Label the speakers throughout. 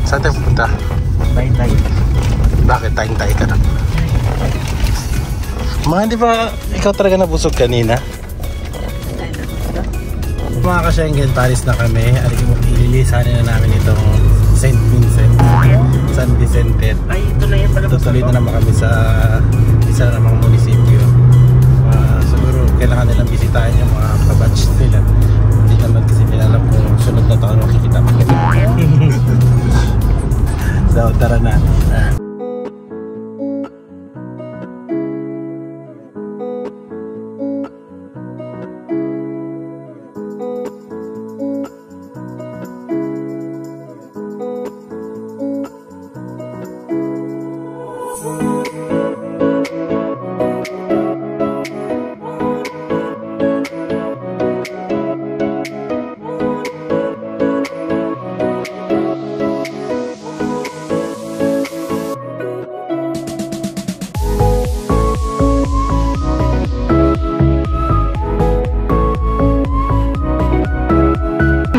Speaker 1: Saan tayo pupunta?
Speaker 2: Taytay.
Speaker 1: Bakit tayong-tay ka na? Mga di ba ikaw talaga nabusog kanina? Mga ka-Schengen, Paris na kami. Ililisanin na namin itong St. Vincent, San Vicente.
Speaker 2: Ay, ito na yan pala.
Speaker 1: Tutuloy na naman kami sa isa na namang munisipyo. Siguro kailangan nilang bisitahin yung mga kabatch nila. Hindi naman kasi nila alam kung sunod na taon makikita kami. So, tara na.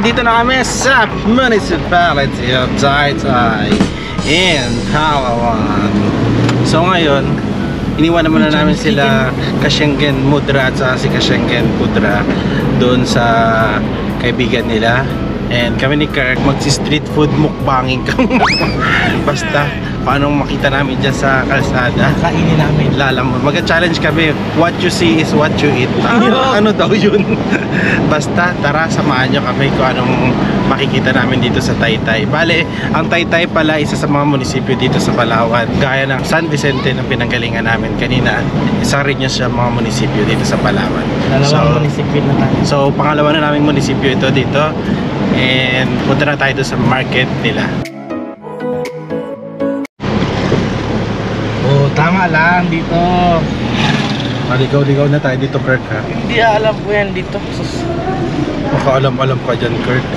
Speaker 1: Dito na kami sa Municipality of Taytay in Palawan. So ngayon, iniwan naman na namin sila ka-Schengen Mudra at si ka-Schengen Pudra doon sa kaibigan nila. And kami ni Kirk magsi-street food mukbanging kami. Basta paano makita namin dyan sa kalsada,
Speaker 2: Kainin namin.
Speaker 1: lalamon. Mag-challenge kami, what you see is what you eat. Ano daw yun? Basta tara, samahan nyo kami kung anong makikita namin dito sa Taytay. Bale, ang Taytay pala isa sa mga munisipyo dito sa Palawan, gaya ng San Vicente na pinanggalingan namin kanina. Isa rin yun sa mga munisipyo dito sa Palawan.
Speaker 2: Dalawang munisipyo na tayo.
Speaker 1: So pangalawa na naming munisipyo ito dito. And punta na tayo doon sa market nila.
Speaker 2: Oh, tama lang dito.
Speaker 1: Maligaw-ligaw na tayo dito, Kirk, ha?
Speaker 2: Hindi alam ko yan dito.
Speaker 1: Makaalam-alam ka dyan, Kirk.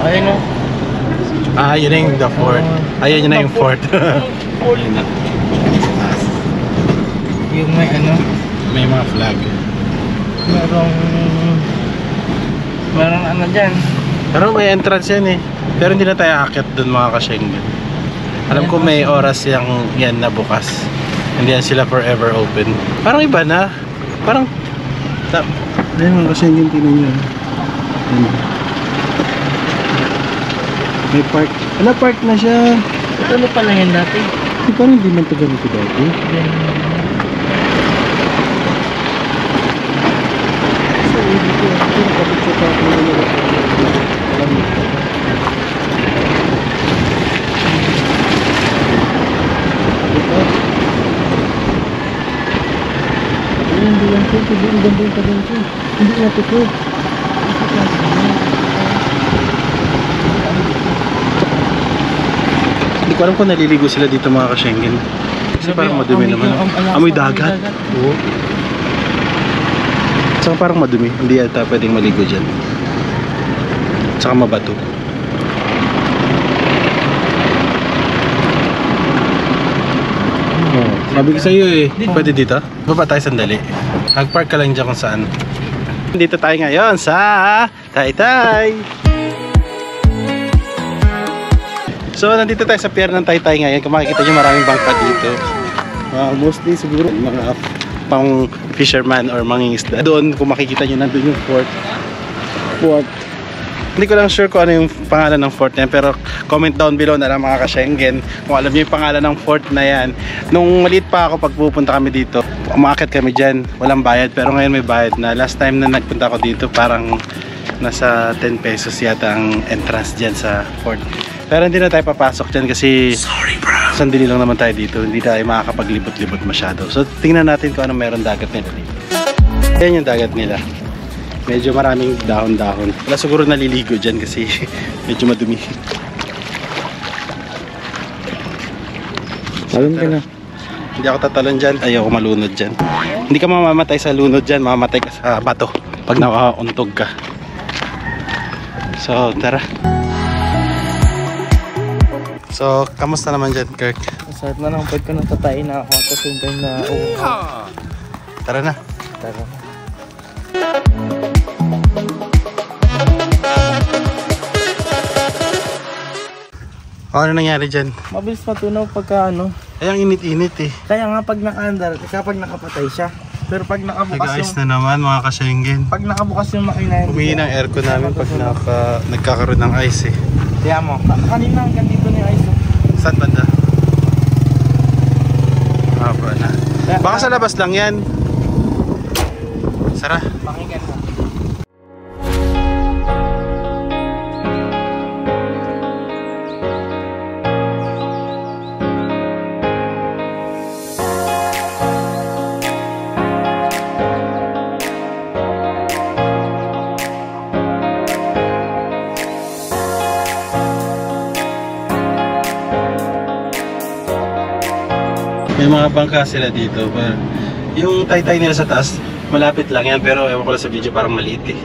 Speaker 2: Ayun o.
Speaker 1: Yun na yung the fort. Ayun, yun na yung fort.
Speaker 2: Yung may ano,
Speaker 1: May mga flag.
Speaker 2: merong ano dyan.
Speaker 1: Pero may entrance yan eh. Pero hindi na tayo aakyat dun, mga ka-Schengen. Alam ko may oras yung yan na bukas. Hindi yan sila forever open. Parang iba na. Parang ayun, mga ka-Schengen, tinan nyo. May park. Ala, park na siya.
Speaker 2: Ito na pala yan dati.
Speaker 1: Parang hindi man ito ganito dati. So, dito nakapicture pa ako ng hindi lang po, hindi natin po. Hindi ko alam kung naliligo sila dito, mga ka-Schengen. Kasi parang madumi naman. Amoy dagat. Oo. Saka parang madumi. Hindi yata pwedeng maligo dyan. Saka mabato. Sabi ko sa'yo eh, pwede dito? Baba tayo sandali. Nag-park ka lang dyan kung saan. Dito tayo ngayon sa Taytay. So nandito tayo sa pier ng Taytay ngayon. Kung makikita nyo, maraming bangka dito. Mostly siguro mga pang fisherman or mangingisda. Doon kung makikita nyo, nandun yung fort. Hindi ko lang sure kung ano yung pangalan ng fort na yan, pero comment down below na lang, mga ka-Schengen, kung alam nyo yung pangalan ng fort na yan. Nung maliit pa ako, pag pupunta kami dito, umakit kami dyan, walang bayad, pero ngayon may bayad na. Last time na nagpunta ako dito, parang nasa 10 pesos yata ang entrance dyan sa fort. Pero hindi na tayo papasok dyan kasi sandali lang naman tayo dito, hindi tayo makakapaglibot-libot masyado. So tingnan natin kung ano meron dagat nila dito. Yan yung dagat nila. Medyo maraming dahon-dahon. Wala siguro naliligo dyan kasi medyo madumi. Talon ka na. Hindi ako tatalon dyan. Ayaw ko malunod dyan. Hindi ka mamamatay sa lunod dyan. Mamamatay ka sa bato pag nakauntog ka. So, tara. So, kamusta naman dyan, Kirk?
Speaker 2: Masarap na lang. Pwede ko natatain na ako at the same time na
Speaker 1: Tara na.
Speaker 2: Tara.
Speaker 1: Ano nangyari dyan?
Speaker 2: Mabilis matunaw pagka ano.
Speaker 1: Ay, ang init-init eh.
Speaker 2: Kaya nga pag naka-andar, kapag nakapatay siya. Pero pag nakabukas
Speaker 1: Nag-ayos
Speaker 2: yung...
Speaker 1: na naman mga kasyenggen.
Speaker 2: Pag nakabukas yung makina...
Speaker 1: Humingi ng aircon namin pag nagkakaroon ng ice eh.
Speaker 2: Kaya mo, kanina hanggang dito na yung ice.
Speaker 1: Saan banda? Haba na. Baka sa labas lang yan. Sara.
Speaker 2: Pakinggan mo.
Speaker 1: May mga bangka sila dito. Pero yung taytay nila sa taas, malapit lang yan. Pero ewan ko lang sa video, parang maliit eh.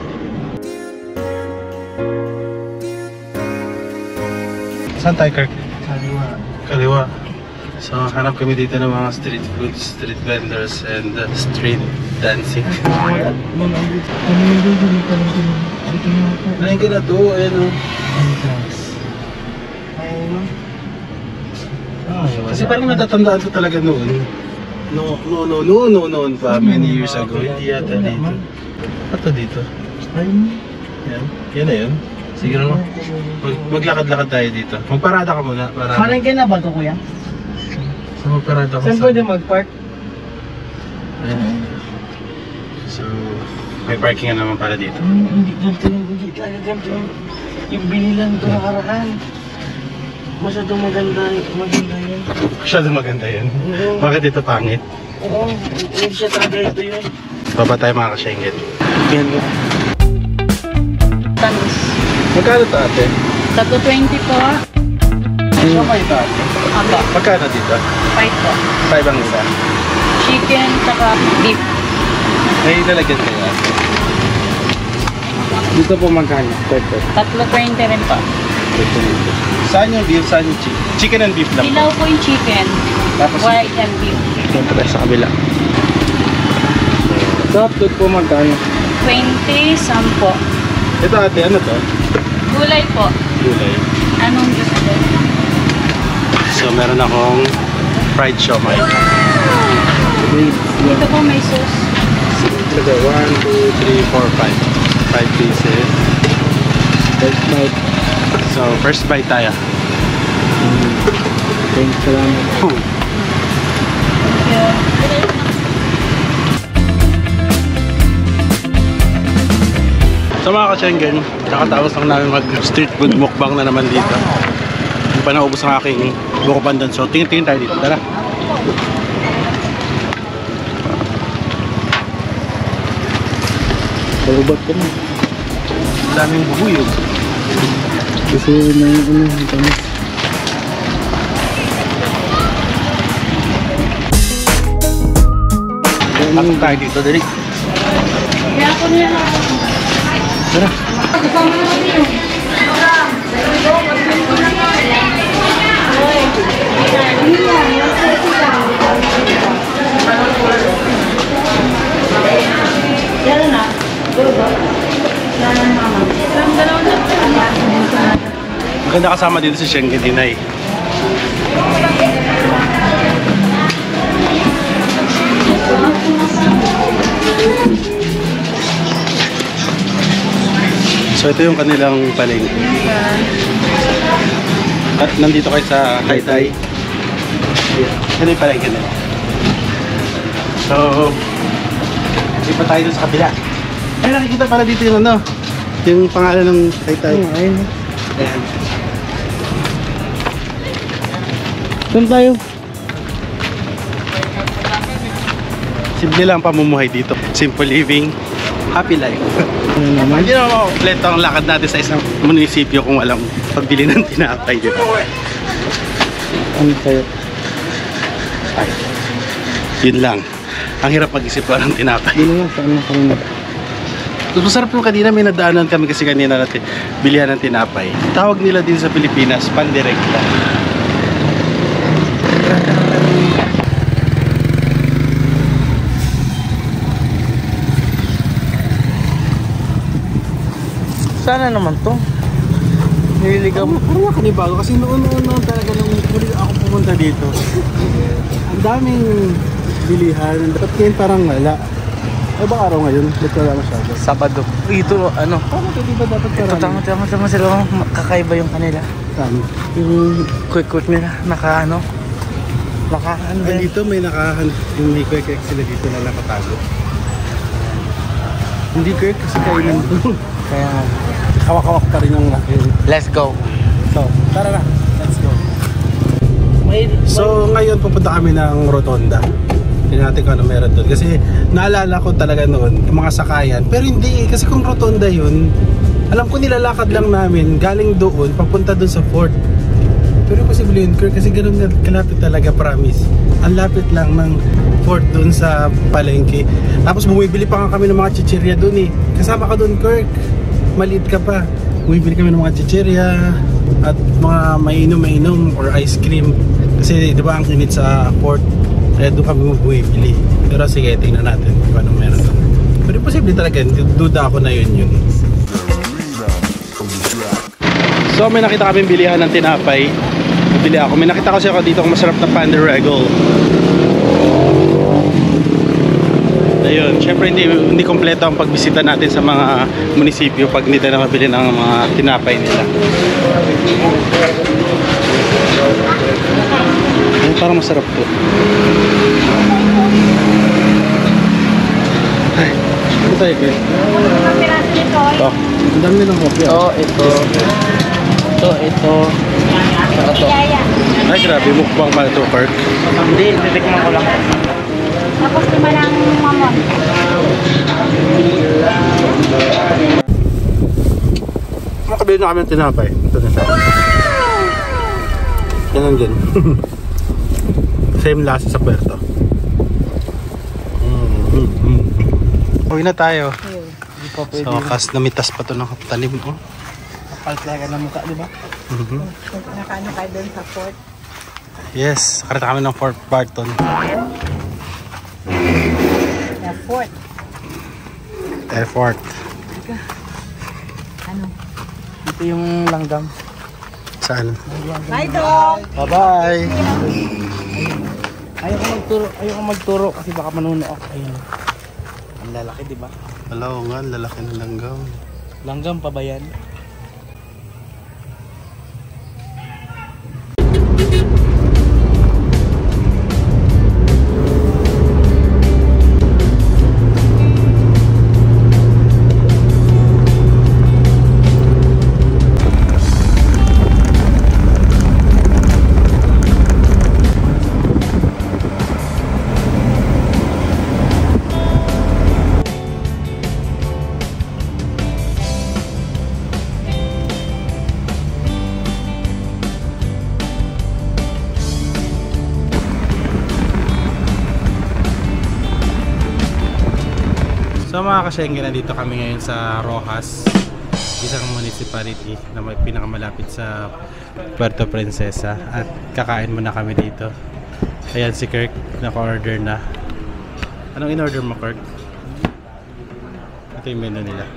Speaker 1: Saan tayo, Kirk?
Speaker 2: Kaliwa.
Speaker 1: Kaliwa. So hanap kami dito ng mga street foods, street vendors, and street dancing. Nalingin na to, ayan o. Kasi parang natatandaan ko talaga noon. Noon pa, many years ago. Hindi yata dito. Ato dito. Yan. Yan na yun. Sige na. Maglakad-lakad tayo dito. Magparada ka muna.
Speaker 2: Parang kayo na ba ito, kuya?
Speaker 1: So magparada ka
Speaker 2: Saan pwede mag-park?
Speaker 1: Ayan. So, may parking na naman pala dito.
Speaker 2: Hindi talaga ganito. Yung binilan ko nakaraan. Masyadong maganda yun.
Speaker 1: Masyadong maganda yun.
Speaker 2: Oo.
Speaker 1: Bakit ito pangit?
Speaker 2: Oo, hindi siya talaga ito yun.
Speaker 1: Baba tayo mga kasyengget.
Speaker 2: Yan mo.
Speaker 3: Tamis.
Speaker 1: Magkano ito ate?
Speaker 3: 320 po.
Speaker 1: So kayo ito ate?
Speaker 3: Aba,
Speaker 1: Magkano dito?
Speaker 3: 5 po.
Speaker 1: 5 ang isa.
Speaker 3: Chicken, tsaka beef.
Speaker 1: May lalagyan kayo ate.
Speaker 2: Dito po magkano?
Speaker 3: 320 rin po.
Speaker 1: Saan yung beef? Saan yung chicken? Chicken and beef lang.
Speaker 3: Dilaw po yung chicken.
Speaker 1: Tapos
Speaker 3: White and beef.
Speaker 2: Siyempre sa kabila. Sa hotdog po magkano?
Speaker 3: 20, 10 po.
Speaker 1: Ito ate, ano to?
Speaker 3: Gulay po.
Speaker 1: Gulay.
Speaker 3: Anong gusto?
Speaker 1: So meron akong fried siomai.
Speaker 3: Dito po may sauce.
Speaker 1: Ito, 1, 2, 3, 4, 5. 5 pieces.
Speaker 2: First bite.
Speaker 1: So first bite tayo.
Speaker 2: Thanks, salamat.
Speaker 3: Yeah.
Speaker 1: So mga ka-Schengen, nakatapos lang namin mag street food mukbang na naman dito. Hindi pa naubos ang aking buko pandan. So tingin-tingin tayo dito. Tara.
Speaker 2: Parubat ko na.
Speaker 1: Daming bubuyog.
Speaker 2: Kasi na yung tamis.
Speaker 1: Pasok tayo dito, dali.
Speaker 3: Kaya ako niya lang.
Speaker 1: Tara.
Speaker 3: Yan na.
Speaker 1: Maganda kasama dito si Schengen Dinay. So ito yung kanilang palengke. At nandito kayo sa Taytay. Ito yung palengke nila. So, hindi pa tayo dun sa kabila. Ay, nakikita pala dito yung ano, yung pangalan ng Taytay.
Speaker 2: Ayun.
Speaker 1: Ayan.
Speaker 2: Saan tayo?
Speaker 1: Simple lang pamumuhay dito. Simple living, happy life.
Speaker 2: Ano naman?
Speaker 1: Hindi naman makumpleto ang lakad natin sa isang munisipyo kung alam pagbili ng tinapay, di ba?
Speaker 2: Ano tayo?
Speaker 1: Ay, yun lang. Ang hirap mag-isip pa ng tinapay.
Speaker 2: Dito nga, saan na kanina?
Speaker 1: Tapos masarap yung kanina, may nadaanan kami kasi kanina natin bilihan ng tinapay. Tawag nila din sa Pilipinas, pandirekta.
Speaker 2: Sana naman to. Nililigaw mo.
Speaker 1: Parang nakanibago kasi noon talaga nung huli ako pumunta dito. Ang daming bilihan. Dapat ngayon parang wala. Ay baka araw ngayon, ba't wala masyado?
Speaker 2: Sabado. Ito, ano?
Speaker 1: Paano ito diba dapat
Speaker 2: Ito,
Speaker 1: karami?
Speaker 2: tama sila. Kakaiba yung kanila.
Speaker 1: Saan?
Speaker 2: Yung quick nila. Naka ano ba yun?
Speaker 1: Dito may yung may quick sila dito na nakatago. Hindi quick kasi kainan to.
Speaker 2: Kaya
Speaker 1: Kawak-kawak pa rin yung
Speaker 2: let's go.
Speaker 1: So, tara na. Let's go. So, ngayon pupunta kami ng Rotonda. Tingnan natin kung ano meron doon. Kasi naalala ko talaga noon, yung mga sakayan. Pero hindi, kasi kung Rotonda yun, alam ko nilalakad lang namin, galing doon, papunta doon sa fort. Pero posible yun, kasi ganun kalapit talaga, promise. Ang lapit lang ng fort doon sa palengke. Tapos bumibili pa kami ng mga chichirya doon eh. Kasama ka doon, Kirk. Maliit ka pa. Bumibili kami ng mga chichirya at mga mainom or ice cream. Kasi di ba ang init sa fort, kaya doon kami bumibili. Pero sige, tingnan natin kung anong meron doon. Pero posible talaga, duda ako na yun. So may nakita kaming bilihan ng tinapay. Bili ako. May nakita kasi ako dito kung masarap na panderego. Ayun, syempre hindi kompleto ang pagbisita natin sa mga munisipyo pag hindi tayo mabili ng mga tinapay nila. Ayun, parang masarap to. Ay, ito tayo kayo.
Speaker 3: Mga piraso nito.
Speaker 1: Ito, ang dami nilang kopya.
Speaker 2: Ito. Saka to.
Speaker 1: Ay, grabe, mukbang pala ito, Kirk.
Speaker 2: Hindi, titikman ko lang.
Speaker 3: Tapos lima ng mamon.
Speaker 1: Makabili na kami ng tinapay. Ito na siya. Yan din. Same lasa sa Puerto. Uwi na tayo.
Speaker 2: Hindi pa pwede.
Speaker 1: So, kas namitas pa ito ng talim. Oh.
Speaker 2: Kapal talaga ng mukha, di ba?
Speaker 3: Nakaano kayo doon sa fort?
Speaker 1: Yes, karita kami ng Fort Barton.
Speaker 3: Fort.
Speaker 1: Airport.
Speaker 3: Ano?
Speaker 2: Ito yung langgam.
Speaker 1: Saan?
Speaker 3: Bye, dog!
Speaker 1: Bye-bye!
Speaker 2: Ayaw ko magturo kasi baka manuno ako. Ayun. Ang lalaki, di ba?
Speaker 1: Hello nga, lalaki ng langgam.
Speaker 2: Langgam pa ba yan?
Speaker 1: So mga ka-Schengen, nandito kami ngayon sa Rojas, isang municipality na may pinakamalapit sa Puerto Princesa, at kakain muna kami dito. Ayan si Kirk, naka-order na. Anong in-order mo, Kirk? Ito yung menu nila.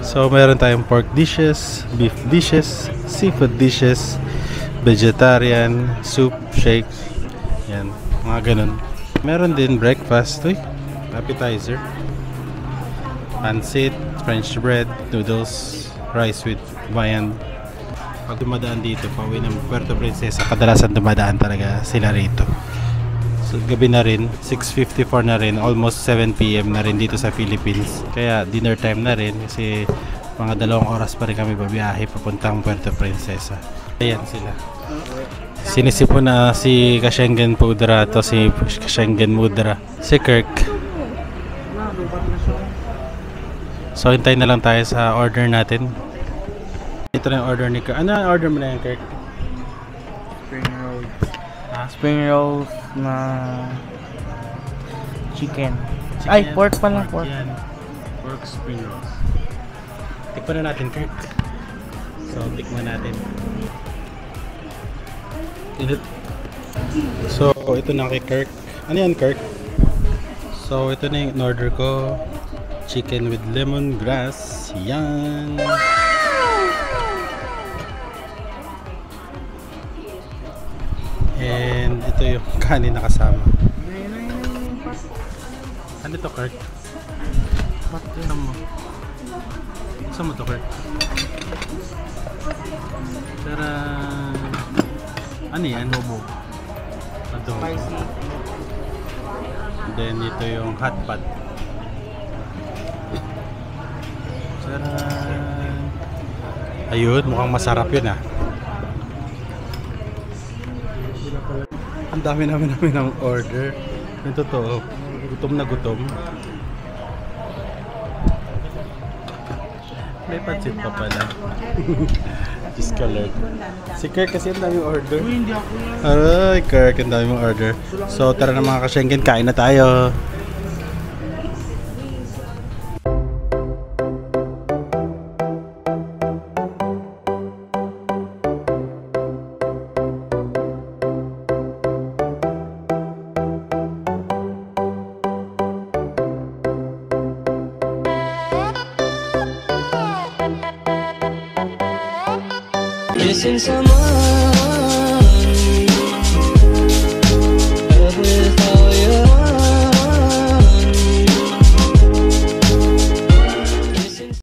Speaker 1: So meron tayong pork dishes, beef dishes, seafood dishes, vegetarian, soup, shake. Yan, mga ganun. Meron din breakfast, appetizer, pancit, french bread, noodles, rice with viand. Pag dumadaan dito, pauwi ng Puerto Princesa, kadalasan dumadaan talaga sila rito. So gabi na rin, 6:54 na rin, almost 7 PM na rin dito sa Philippines. Kaya dinner time na rin kasi mga 2 oras pa rin kami babiyahe papuntang Puerto Princesa. Ayan sila. Sinisipo na si ka-Schengen Pudra to, si ka-Schengen Mudra, si Kirk. So hintayin na lang tayo sa order natin. Ito na yung order ni Kirk. Ano ang order mo na yan, Kirk?
Speaker 2: Spring rolls. Spring rolls na chicken. Ay, pork pala, pork.
Speaker 1: Yan. Pork spring rolls. Tikman na natin, Kirk. So, tikman natin. So, ito na kay Kirk. Ano yan, Kirk? So ito na yung in-order ko. Chicken with lemongrass. Yan. And ito yung kanin na kasama. Ano to, Kurt? Ba't yun mo? Saan mo to, Kurt? Pero ano yan? Adobo.
Speaker 2: Spicy.
Speaker 1: Then ito yung hot pot. Charan! Ayun, mukhang masarap yun ah. Ang dami namin ng order. Yung totoo, gutom na gutom. May pansit pa pala. Discolored. Si Kirk kasi ang daming order.
Speaker 2: Hindi ako yan.
Speaker 1: Aray, Kirk, ang daming order. So tara na mga ka-Schengen, kain na tayo.
Speaker 4: Missing someone